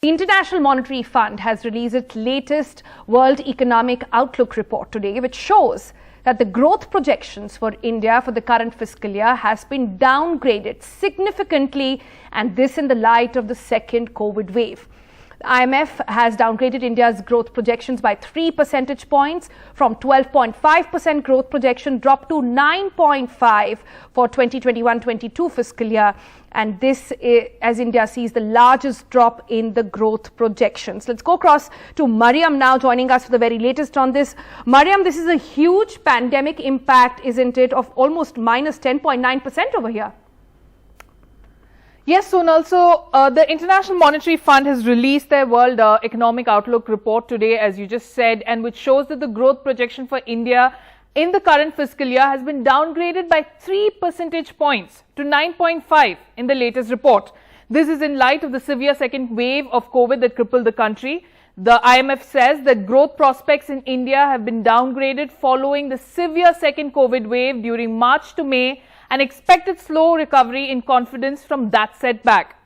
The International Monetary Fund has released its latest World Economic Outlook report today, which shows that the growth projections for India for the current fiscal year has been downgraded significantly, and this in the light of the second COVID wave. The IMF has downgraded India's growth projections by 3 percentage points from 12.5% growth projection dropped to 9.5% for 2021-22 fiscal year. And this is, as India sees the largest drop in the growth projections. Let's go across to Mariam now, joining us for the very latest on this. Mariam, this is a huge pandemic impact, isn't it, of almost minus 10.9% over here? Yes, Sonal. So the International Monetary Fund has released their World Economic Outlook report today, as you just said, and which shows that the growth projection for India in the current fiscal year has been downgraded by 3 percentage points to 9.5 in the latest report. This is in light of the severe second wave of COVID that crippled the country. The IMF says that growth prospects in India have been downgraded following the severe second COVID wave during March to May, and expected slow recovery in confidence from that setback.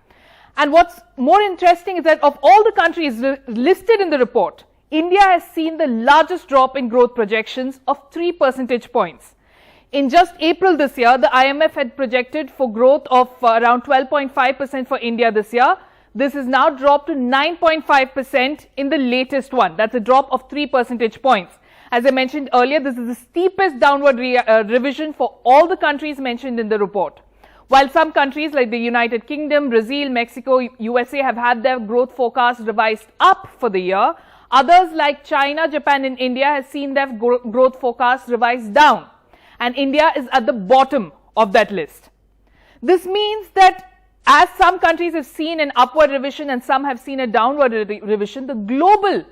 And what's more interesting is that of all the countries listed in the report, India has seen the largest drop in growth projections of 3 percentage points. In just April this year, the IMF had projected for growth of around 12.5% for India this year. This is now dropped to 9.5% in the latest one. That's a drop of 3 percentage points. As I mentioned earlier, this is the steepest downward revision for all the countries mentioned in the report. While some countries like the United Kingdom, Brazil, Mexico, USA have had their growth forecasts revised up for the year, others like China, Japan and India have seen their growth forecasts revised down. And India is at the bottom of that list. This means that as some countries have seen an upward revision and some have seen a downward revision, the global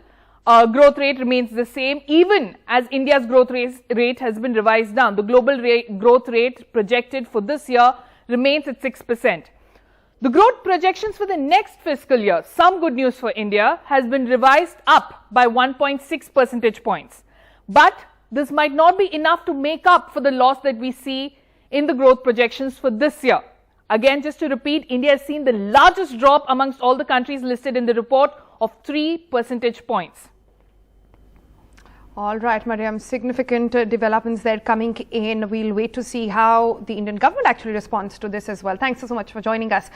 growth rate remains the same, even as India's growth rate has been revised down. The global growth rate projected for this year remains at 6%. The growth projections for the next fiscal year, some good news for India, has been revised up by 1.6 percentage points. But this might not be enough to make up for the loss that we see in the growth projections for this year. Again, just to repeat, India has seen the largest drop amongst all the countries listed in the report of 3 percentage points. All right, Mariam, significant developments there coming in. We'll wait to see how the Indian government actually responds to this as well. Thanks so much for joining us.